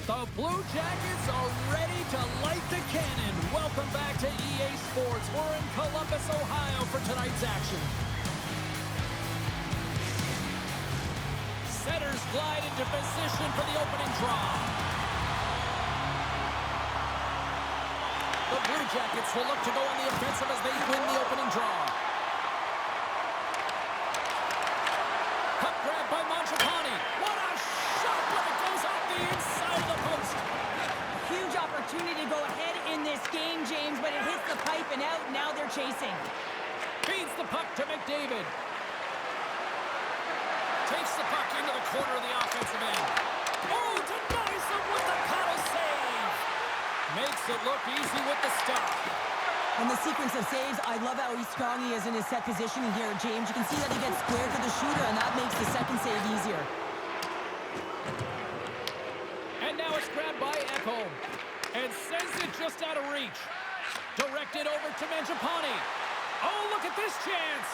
The Blue Jackets are ready to light the cannon. Welcome back to EA Sports. We're in Columbus, Ohio for tonight's action. Setters glide into position for the opening draw. The Blue Jackets will look to go on the offensive as they win the opening draw. Puck grab by Mangiapane. What a shot when it goes off the inside of the post. Huge opportunity to go ahead in this game, James, but it hits the pipe and out. Now they're chasing. Feeds the puck to McDavid. Takes the puck into the corner of the offensive end. Oh, denies him with the paddle save. Makes it look easy with the stop. And the sequence of saves, I love how strong he is in his set positioning here, James. You can see that he gets squared to the shooter, and that makes the second save easier. And now it's grabbed by Ekholm. And sends it just out of reach. Directed over to Mangiapane. Oh, look at this chance.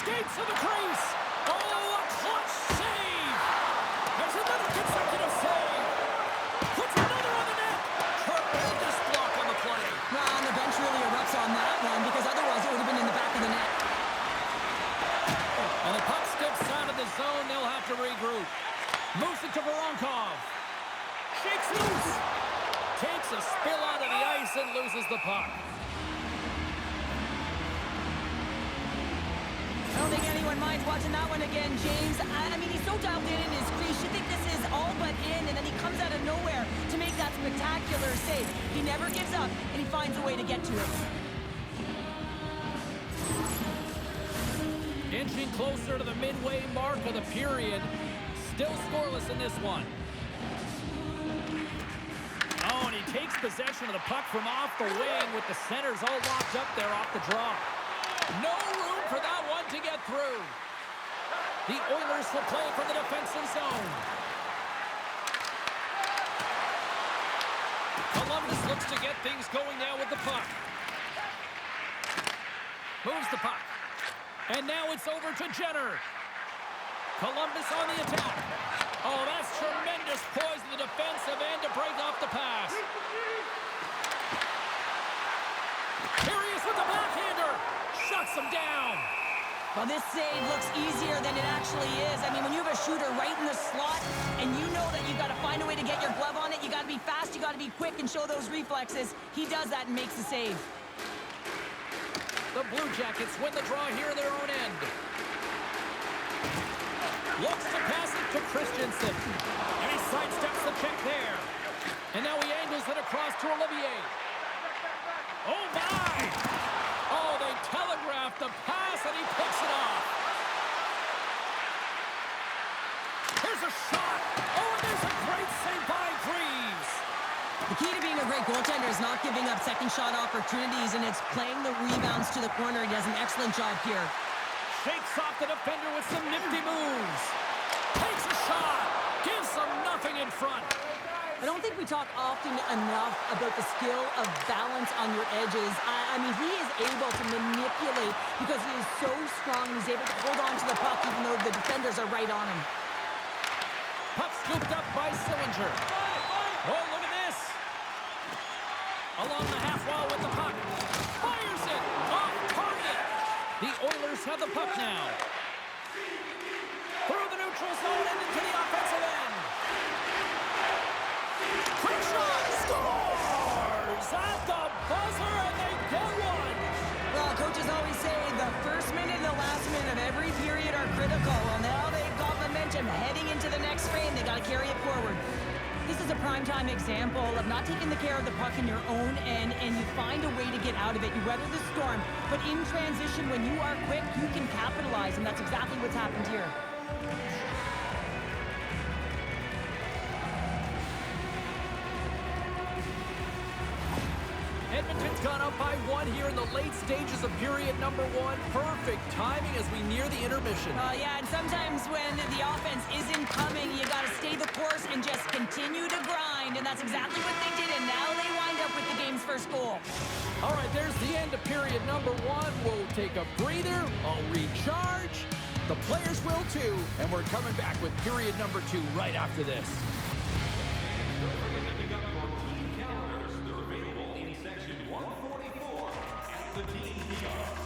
Skates to the crease. Oh, a clutch save. There's another consecutive save. Puts another on the net. Tremendous block on the play. Well, and the bench really erupts on that one because otherwise it would have been in the back of the net. And the puck skips out of the zone. They'll have to regroup. Moves it to Voronkov. Shakes loose. Takes a spill out of the ice and loses the puck. I don't think anyone minds watching that one again, James. I mean, he's so dialed in his crease. You think this is all but in, and then he comes out of nowhere to make that spectacular save. He never gives up, and he finds a way to get to it. Inching closer to the midway mark of the period. Still scoreless in this one. Oh, and he takes possession of the puck from off the wing with the centers all locked up there off the draw. No room for that one to get through. The Oilers will play from the defensive zone. Columbus looks to get things going now with the puck. Moves the puck. And now it's over to Jenner. Columbus on the attack. Oh, that's tremendous poise in the defensive end to break off the pass. Here he is with the backhander. Shuts him down. Well, this save looks easier than it actually is. I mean, when you have a shooter right in the slot and you know that you've got to find a way to get your glove on it, you got to be fast, you got to be quick and show those reflexes. He does that and makes the save. The Blue Jackets win the draw here in their own end. Looks to pass it to Christensen. And he sidesteps the check there. And now he angles it across to Olivier. Oh, my! Oh, they telegraphed the pass, and he picks it off. Here's a shot. Oh, and there's a great save by Greaves. The key to being a great goaltender is not giving up second shot opportunities, and it's playing the rebounds to the corner. He does an excellent job here. Shakes off the defender with some nifty moves. Takes a shot. Gives them nothing in front. I don't think we talk often enough about the skill of balance on your edges. I mean, he is able to manipulate because he is so strong. He's able to hold on to the puck even though the defenders are right on him. Puck scooped up by Sillinger. Oh, look at this. Along the half wall with the puck. Fires it. Off target. The Oilers have the puck now. Through the neutral zone and into the offensive end. Quick shot. Scores at the buzzer, and they get one. Well, coaches always say the first minute and the last minute of every period are critical. Well, now they've got momentum heading into the next frame. They got to carry it forward. This is a primetime example of not taking the care of the puck in your own end, and you find a way to get out of it. You weather the storm, but in transition, when you are quick, you can capitalize, and that's exactly what's happened here. Edmonton's gone up by one here in the late stages of period number one. Perfect timing as we near the intermission. Yeah, and sometimes when the offense isn't coming, you got to stay the course and just continue to grind, and that's exactly what they did, and now they wind up with the game's first goal. All right, there's the end of period number one. We'll take a breather, I'll recharge, The players will too, and we're coming back with period number 2 right after this. They're available in section 144 at the team kiosk.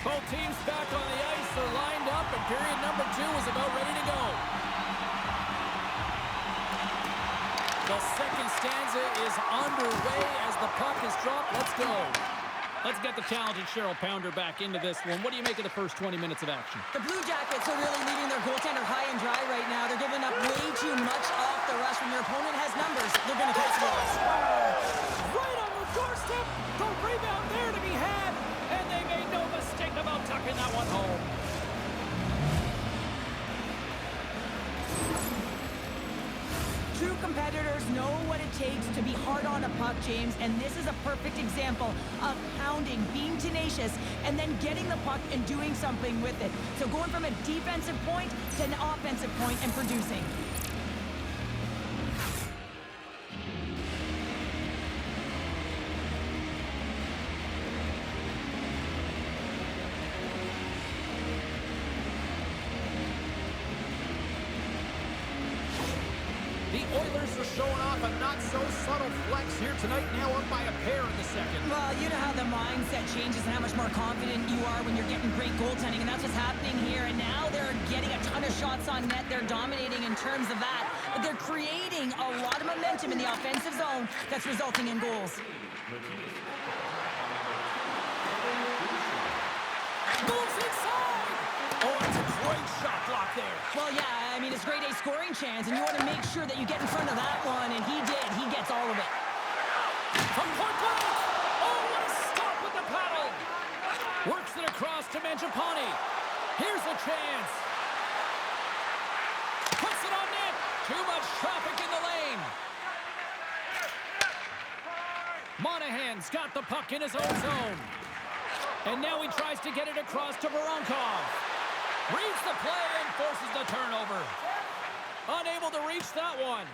Both teams back on the ice. They're lined up, and period number 2 is about ready to go. The second stanza is underway as the puck is dropped. Let's go. Let's get the talented Cheryl Pounder back into this one. What do you make of the first 20 minutes of action? The Blue Jackets are really leaving their goaltender high and dry right now. They're giving up way too much off the rush. When your opponent has numbers, they're going to get scores. Right on the doorstep. The rebound there to be had. And they made no mistake about tucking that one home. True competitors know what it takes to be hard on a puck, James, and this is a perfect example of pounding, being tenacious, and then getting the puck and doing something with it. So going from a defensive point to an offensive point and producing. The Oilers are showing off a not-so-subtle flex here tonight, now up by a pair in the second. Well, you know how the mindset changes and how much more confident you are when you're getting great goaltending, and that's what's happening here. And now they're getting a ton of shots on net. They're dominating in terms of that, but they're creating a lot of momentum in the offensive zone that's resulting in goals. Moves inside! Oh, it's a great shot block there. Well, yeah, I mean, it's grade A scoring chance, and you want to make sure that you get in front of that one, and he did. He gets all of it. From point blank! Oh, what a stop with the paddle! Works it across to Mangiapane. Here's a chance. Puts it on net. Too much traffic in the lane. Monahan's got the puck in his own zone. And now he tries to get it across to Voronkov. Reads the play and forces the turnover. Unable to reach that one.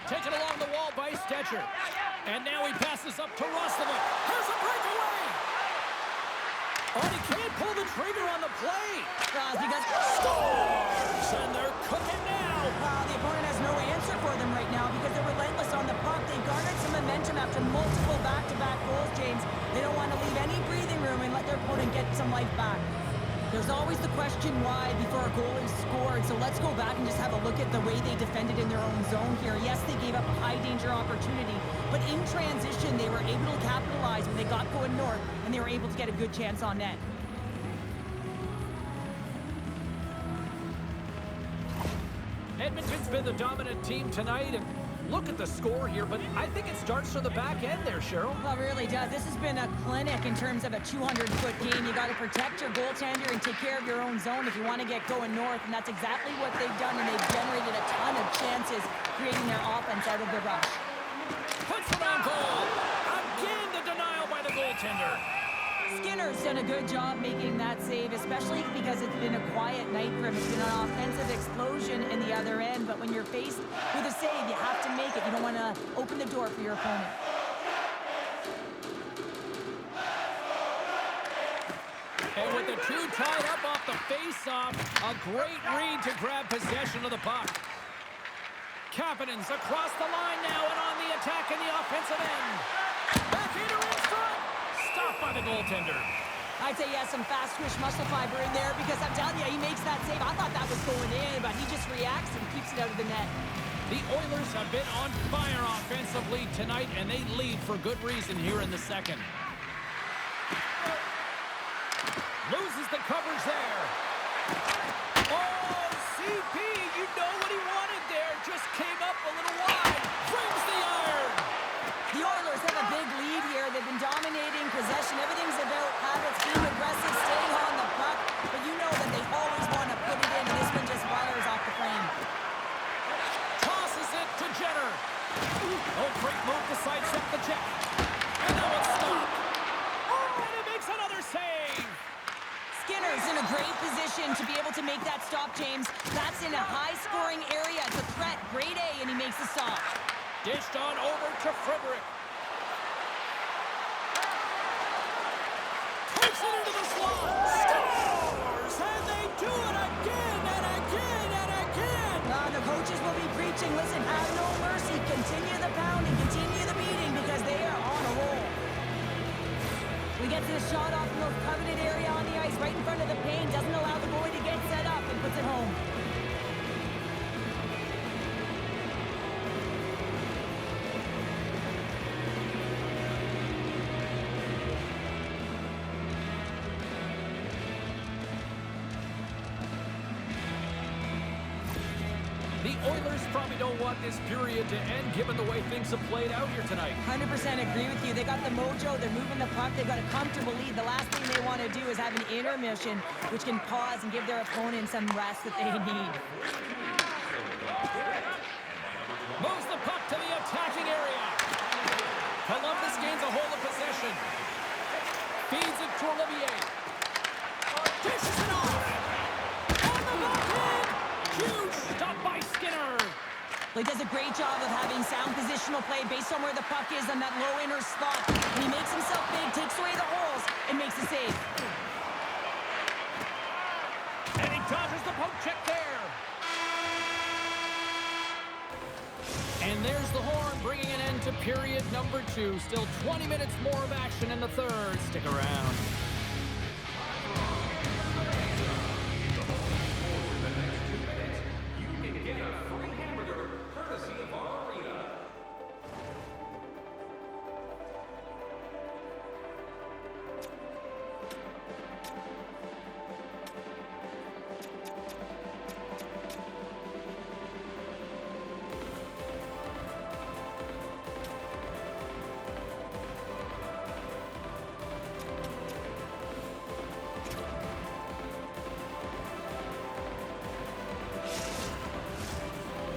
Taken along the wall by Stetcher. And now he passes up to Roslovic. Here's a breakaway! Oh, he can't pull the trigger on the play. Because Scores! And they're cooking now. the opponent has no answer for them right now because they're relentless on the puck. They garnered some momentum after multiple back-to-back goals, James. They don't want to leave any breathing room and let their opponent get some life back. There's always the question why before a goal is scored, so let's go back and just have a look at the way they defended in their own zone here. Yes, they gave up a high-danger opportunity, but in transition, they were able to capitalize when they got going north, and they were able to get a good chance on net. Edmonton's been the dominant team tonight, and look at the score here, but I think it starts from the back end there, Cheryl. Well, it really does. This has been a clinic in terms of a 200-foot game. You got to protect your goaltender and take care of your own zone if you want to get going north, and that's exactly what they've done, and they've generated a ton of chances creating their offense out of the rush. Puts it on goal. Again, the denial by the goaltender. Skinner's done a good job making that save, especially because it's been a quiet night for him. It's been an offensive explosion in the other end, but when you're faced with a save, you have to make it. You don't want to open the door for your opponent. And with the two tied up off the face-off, a great read to grab possession of the puck. Kapanen's across the line now and on the attack in the offensive end. Backhander in front. Stopped by the goaltender. I'd say he has some fast twitch muscle fiber in there because I'm telling you, he makes that save. I thought that was going in, but he just reacts and keeps it out of the net. The Oilers have been on fire offensively tonight, and they lead for good reason here in the second. Loses the coverage there. Oh, CP, you know what he wanted there. Just came up a little wide. Brings the iron. The Oilers have a big lead here. They've been dominating possession. Everything's about habits, being aggressive, staying on the puck. But you know that they always want to put it in, and this one just fires off Oh, great move to sidestep the check. And that one's stopped. Oh, and he makes another save. Skinner's in a great position to be able to make that stop, James. That's in a high-scoring area. It's a threat. Grade A, and he makes the stop. Dished on over to Frederick. Takes it into the slot. Scores! And they do it again and again and again. The coaches will be preaching, listen, have no mercy. Continue the pounding, continue the beating, because they are on a roll. We get this shot off the most coveted area on the ice, right in front of the paint. Doesn't allow the goalie to get set up and puts it home. The Oilers probably don't want this period to end, given the way things have played out here tonight. 100% agree with you. They got the mojo. They're moving the puck. They've got a comfortable lead. The last thing they want to do is have an intermission, which can pause and give their opponent some rest that they need. Moves the puck to the attacking area. Columbus gains a hold of possession. Feeds it to Olivier. Dishes it off. On the backhand. Huge stop by Skinner. He does a great job of having sound positional play based on where the puck is on that low inner slot. And he makes himself big, takes away the holes, and makes a save. And he dodges the poke check there. And there's the horn, bringing an end to period number 2. Still 20 minutes more of action in the third. Stick around.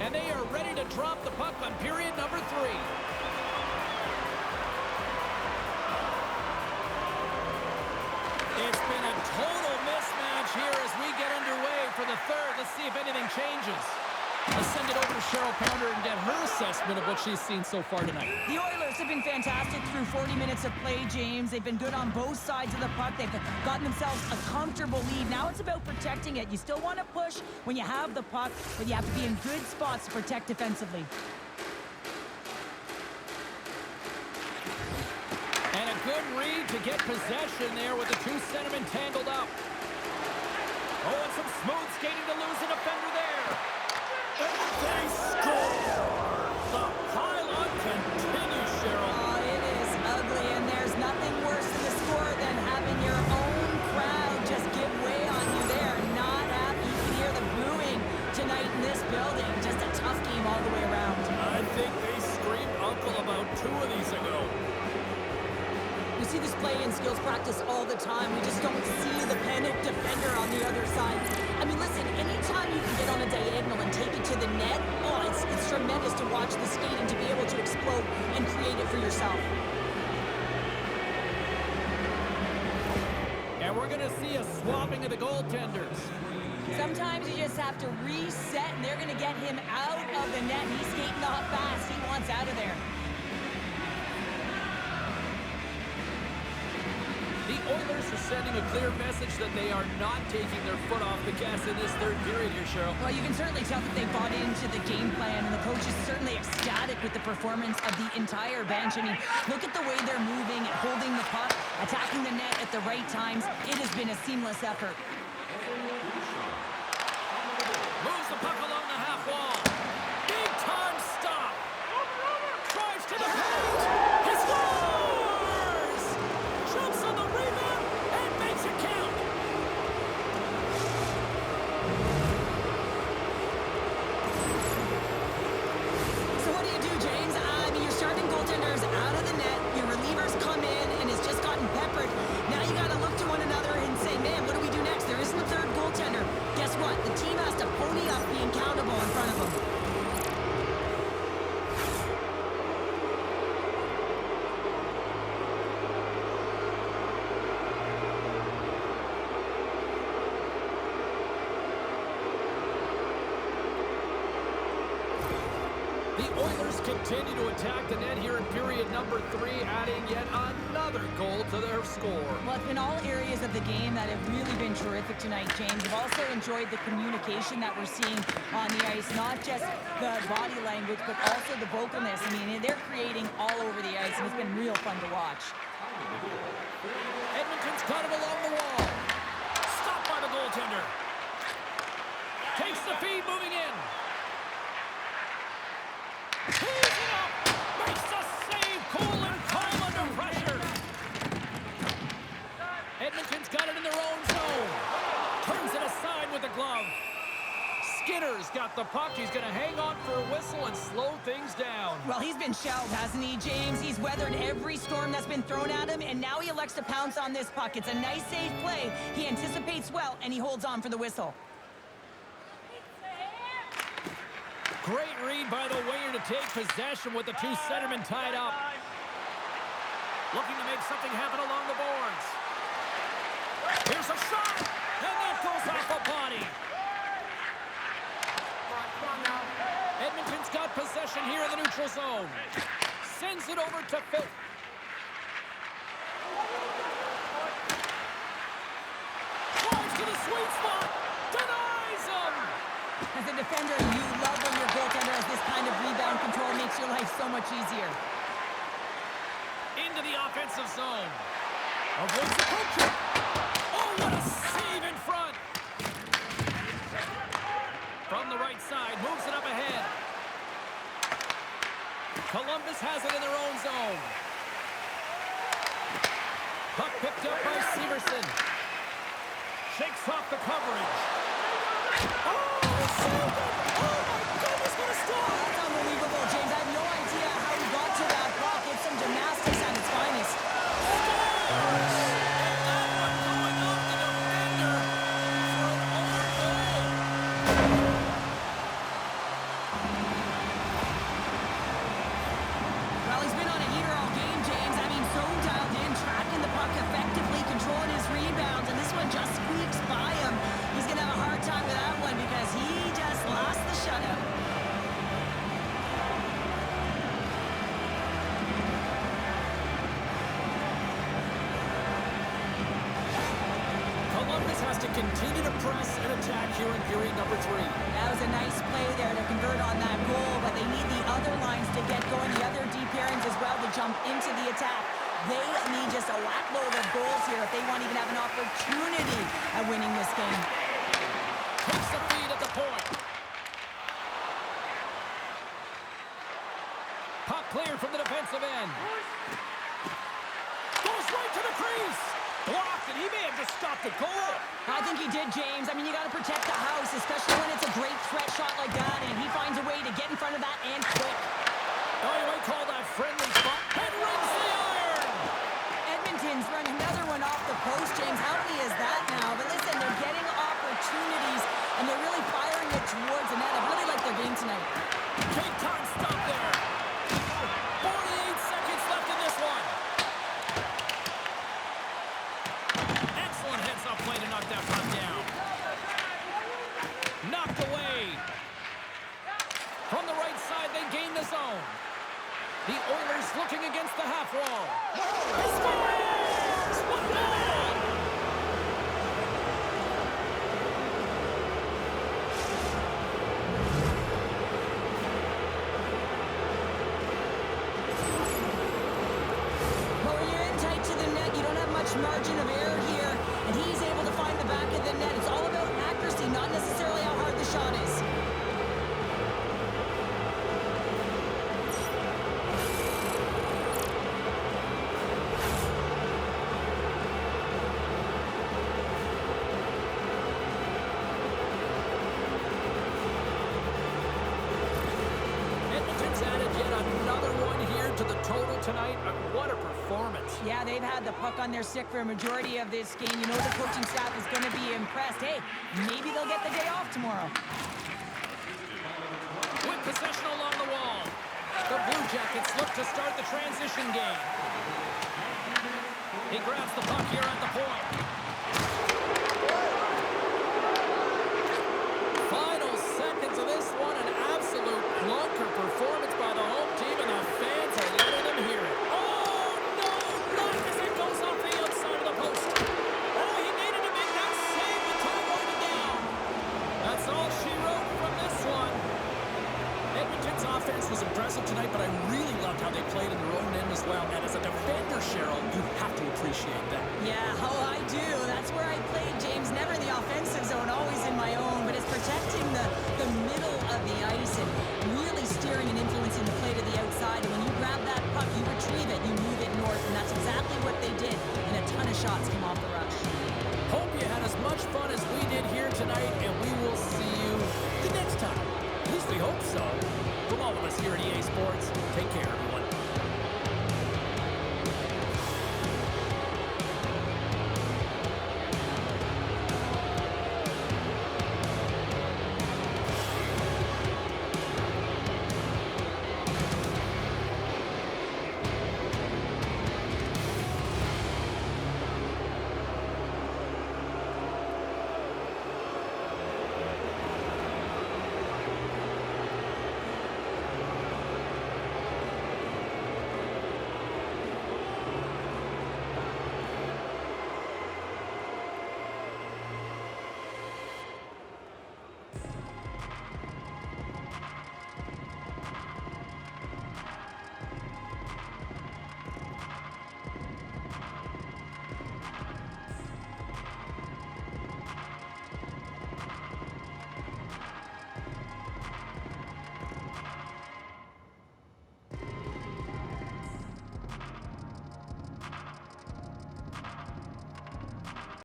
And they are ready to drop the puck on period number 3. It's been a total mismatch here as we get underway for the third. Let's see if anything changes. Let's send it over to Cheryl Pounder and get her assessment of what she's seen so far tonight. The Oilers have been fantastic through 40 minutes of play, James. They've been good on both sides of the puck. They've gotten themselves a comfortable lead. Now it's about protecting it. You still want to push when you have the puck, but you have to be in good spots to protect defensively. And a good read to get possession there with the two centermen tangled up. Oh, and some smooth skating to lose a defender there. They score! The pile-on continues, Cheryl. Oh, it is ugly, and there's nothing worse in the score than having your own crowd just give way on you. They're not happy. You can hear the booing tonight in this building. Just a tough game all the way around. I think they screamed uncle about 2 of these ago. We see this play in skills practice all the time. We just don't see the panic defender on the other side. I mean, listen, anytime you can get on a diagonal and take it to the net, oh, it's tremendous to watch the skating, to be able to explode and create it for yourself. And we're going to see a swapping of the goaltenders. Sometimes you just have to reset, and they're going to get him out of the net. He's skating off fast. He wants out of there. The Oilers are sending a clear message that they are not taking their foot off the gas in this third period here, Cheryl. Well, you can certainly tell that they bought into the game plan, and the coach is certainly ecstatic with the performance of the entire bench. I mean, look at the way they're moving and holding the puck, attacking the net at the right times. It has been a seamless effort. Moves the puck along the half wall. Big time stop. Drives to the paint. He scores! Jumps on the rebound and makes it count. So what do you do, James? I mean, your starting goaltender's out of the net. Your relievers come in and has just gotten peppered. Now you got to look to one another and say, man, what do we do next? There isn't a third goaltender. Guess what? The team has to pony up, being The Oilers continue to attack the net here in period number 3, adding yet another goal to their score. Well, it's been all areas of the game that have really been terrific tonight, James. I've also enjoyed the communication that we're seeing on the ice, not just the body language, but also the vocalness. I mean, they're creating all over the ice, and it's been real fun to watch. Edmonton's got it along the wall. Stopped by the goaltender. Takes the feed, moving in. He's it up! Makes the save! Cool and calm under pressure! Edmonton's got it in their own zone. Turns it aside with the glove. Skinner's got the puck. He's going to hang on for a whistle and slow things down. Well, he's been shelled, hasn't he, James? He's weathered every storm that's been thrown at him, and now he elects to pounce on this puck. It's a nice, safe play. He anticipates well, and he holds on for the whistle. Great read by the winger to take possession with the two centermen tied up. Looking to make something happen along the boards. Here's a shot, and that goes off a body. Edmonton's got possession here in the neutral zone. Sends it over to Phil. Drives to the sweet spot. Denies him. As a defender, you love when your goaltender has this kind of rebound control. Makes your life so much easier. Into the offensive zone. Avoids the poke check. Oh, what a save in front. From the right side, moves it up ahead. Columbus has it in their own zone. Puck picked up by Severson. Shakes off the coverage. Oh, saved it! Oh, my goodness, what a stop! That's unbelievable, James. I have no idea how he got to that puck. It's some gymnastics at its finest. Well, he's been on a heater all game, James. I mean, so dialed in, tracking the puck effectively, controlling his rebounds, and this one just squeaks by him. He's going to have a hard time with that one because he just lost the shutout. Columbus has to continue to press and attack here in period number 3. That was a nice play there to convert on that goal, but they need the other lines to get going, the other deep pairings as well to jump into the attack. They need just a whack-load of goals here if they want to even have an opportunity at winning this game. Takes the feed at the point. Puck cleared from the defensive end. Goes right to the crease. Blocked, and he may have just stopped the goal. I think he did, James. I mean, you got to protect the house, especially when it's a great threat shot like that, and he finds a way to get in front of that and quick. Oh, you might call that friendly spot. And rings the iron. Edmonton's run another one off the post, James. How many is that now? But listen, they're getting opportunities, and they're really firing it towards the net. I really like their game tonight. Big time stop there. 48 seconds left in this one. Excellent heads-up play to knock that puck down. Knocked away. From the right side, they gain the zone. The Oilers looking against the half wall. He scores! What a goal! Well, when you're in tight to the net, you don't have much margin of error here, and he's able to find the back of the net. It's all about accuracy, not necessarily how hard the shot is. Edmonton's added yet another one here to the total tonight. What a performance. Yeah, they've had the puck on their stick for a majority of this game. You know the coaching staff is going to be impressed. Hey, maybe they'll get the day off tomorrow. With possession along the wall. The Blue Jackets look to start the transition game. He grabs the puck here at the point. Final seconds of this one, an absolute clunker performance impressive tonight, but I really loved how they played in their own end as well. And as a defender, Cheryl, you have to appreciate that. Yeah, oh, I do. That's where I played, James. Never in the offensive zone, always in my own. But it's protecting the middle of the ice and really steering and influencing the play to the outside. And when you grab that puck, you retrieve it, you move it north. And that's exactly what they did. And a ton of shots came off the rush. Hope you had as much fun as we did here tonight, and we will see you the next time. At least we hope so. From all of us here at EA Sports, take care.